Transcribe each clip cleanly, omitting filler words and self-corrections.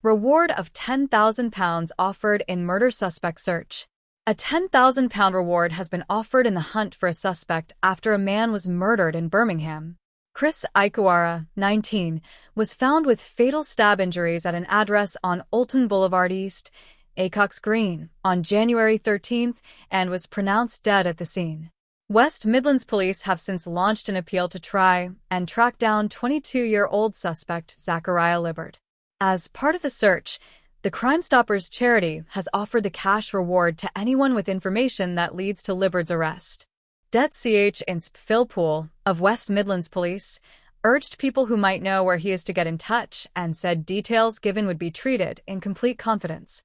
Reward of £10,000 offered in murder suspect search. A £10,000 reward has been offered in the hunt for a suspect after a man was murdered in Birmingham. Ikouara, 19, was found with fatal stab injuries at an address on Olton Boulevard East, Acocks Green, on January 13th and was pronounced dead at the scene. West Midlands Police have since launched an appeal to try and track down 22-year-old suspect Zachariah Liburd. As part of the search, the Crimestoppers charity has offered the cash reward to anyone with information that leads to Liburd's arrest. Insp Poole of West Midlands Police urged people who might know where he is to get in touch and said details given would be treated in complete confidence.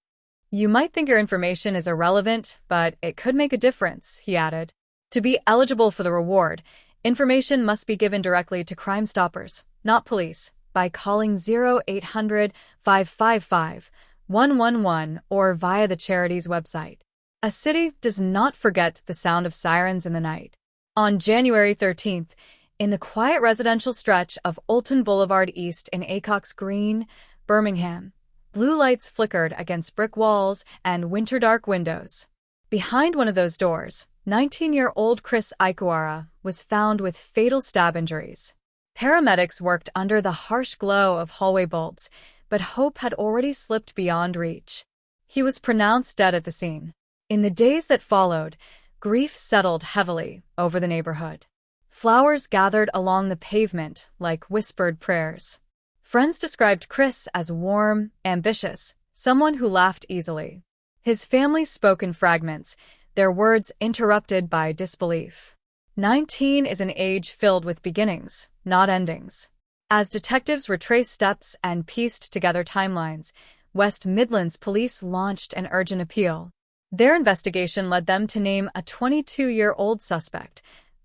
You might think your information is irrelevant, but it could make a difference, he added. To be eligible for the reward, information must be given directly to Crimestoppers, not police, by calling 0800 555 111 or via the charity's website. A city does not forget the sound of sirens in the night. On January 13th, in the quiet residential stretch of Olton Boulevard East in Acocks Green, Birmingham, blue lights flickered against brick walls and winter-dark windows. Behind one of those doors, 19-year-old Ikouara was found with fatal stab injuries. Paramedics worked under the harsh glow of hallway bulbs, but hope had already slipped beyond reach. He was pronounced dead at the scene. In the days that followed, grief settled heavily over the neighborhood. Flowers gathered along the pavement like whispered prayers. Friends described Chris as warm, ambitious, someone who laughed easily. His family spoke in fragments, their words interrupted by disbelief. 19 is an age filled with beginnings, not endings. As detectives retraced steps and pieced together timelines, West Midlands Police launched an urgent appeal. Their investigation led them to name a 22-year-old suspect,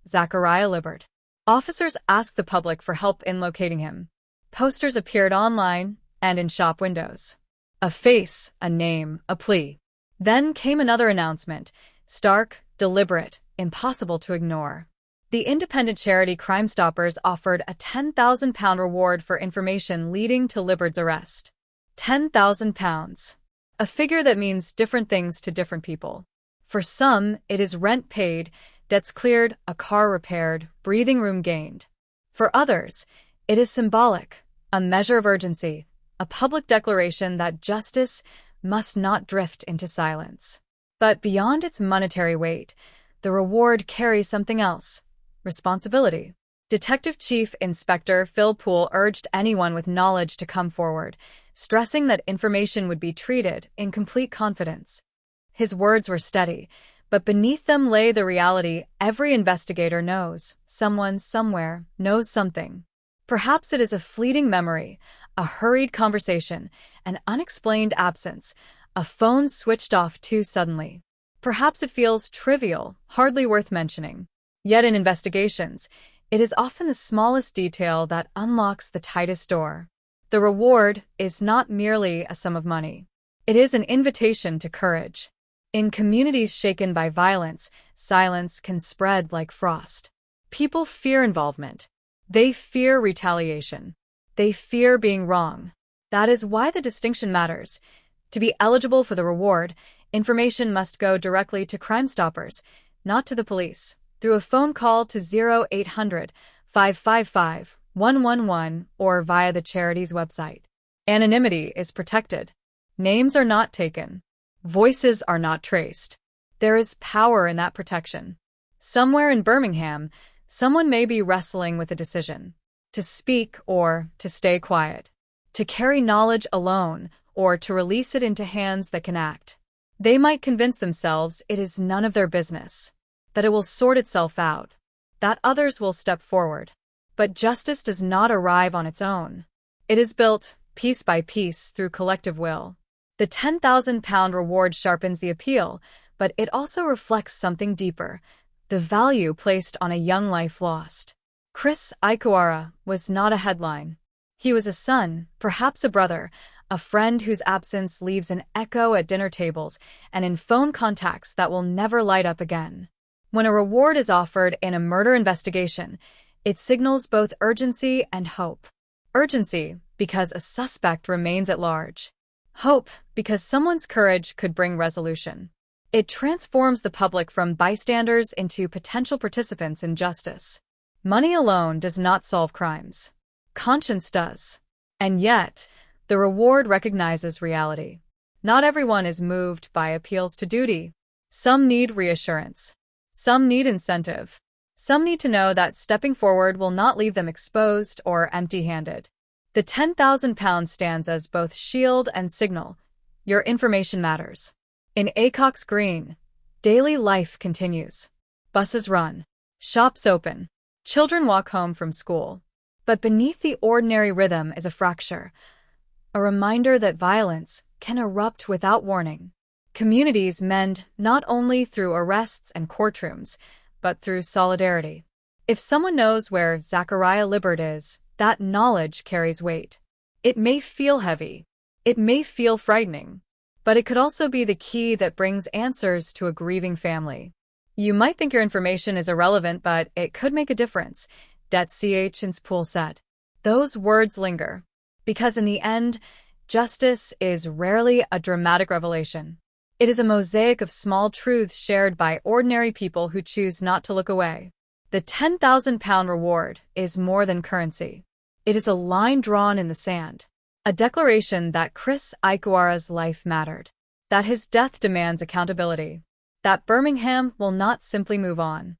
Zachariah Liburd. Officers asked the public for help in locating him. Posters appeared online and in shop windows. A face, a name, a plea. Then came another announcement, stark, deliberate, impossible to ignore. The independent charity Crimestoppers offered a £10,000 reward for information leading to Liburd's arrest. £10,000. A figure that means different things to different people. For some, it is rent paid, debts cleared, a car repaired, breathing room gained. For others, it is symbolic, a measure of urgency, a public declaration that justice must not drift into silence. But beyond its monetary weight, the reward carries something else: responsibility. Detective Chief Inspector Poole urged anyone with knowledge to come forward, stressing that information would be treated in complete confidence. His words were steady, but beneath them lay the reality every investigator knows. Someone somewhere knows something. Perhaps it is a fleeting memory, a hurried conversation, an unexplained absence, a phone switched off too suddenly. Perhaps it feels trivial, hardly worth mentioning. Yet in investigations, it is often the smallest detail that unlocks the tightest door. The reward is not merely a sum of money. It is an invitation to courage. In communities shaken by violence, silence can spread like frost. People fear involvement. They fear retaliation. They fear being wrong. That is why the distinction matters. To be eligible for the reward, information must go directly to Crimestoppers, not to the police, through a phone call to 0800 555 111 or via the charity's website. Anonymity is protected. Names are not taken. Voices are not traced. There is power in that protection. Somewhere in Birmingham, someone may be wrestling with a decision: to speak or to stay quiet, to carry knowledge alone or to release it into hands that can act. They might convince themselves it is none of their business, that it will sort itself out, that others will step forward. But justice does not arrive on its own. It is built, piece by piece, through collective will. The £10,000 reward sharpens the appeal, but it also reflects something deeper: the value placed on a young life lost. Ikouara was not a headline. He was a son, perhaps a brother, a friend whose absence leaves an echo at dinner tables and in phone contacts that will never light up again. When a reward is offered in a murder investigation, it signals both urgency and hope. Urgency, because a suspect remains at large. Hope, because someone's courage could bring resolution. It transforms the public from bystanders into potential participants in justice. Money alone does not solve crimes. Conscience does. And yet, the reward recognizes reality. Not everyone is moved by appeals to duty. Some need reassurance. Some need incentive. Some need to know that stepping forward will not leave them exposed or empty-handed. The £10,000 stands as both shield and signal. Your information matters. In Acocks Green, daily life continues. Buses run. Shops open. Children walk home from school. But beneath the ordinary rhythm is a fracture, a reminder that violence can erupt without warning. Communities mend not only through arrests and courtrooms, but through solidarity. If someone knows where Zachariah Liburd is, that knowledge carries weight. It may feel heavy. It may feel frightening. But it could also be the key that brings answers to a grieving family. You might think your information is irrelevant, but it could make a difference, Insp Poole said. Those words linger. Because in the end, justice is rarely a dramatic revelation. It is a mosaic of small truths shared by ordinary people who choose not to look away. The £10,000 reward is more than currency. It is a line drawn in the sand. A declaration that Ikouara's life mattered. That his death demands accountability. That Birmingham will not simply move on.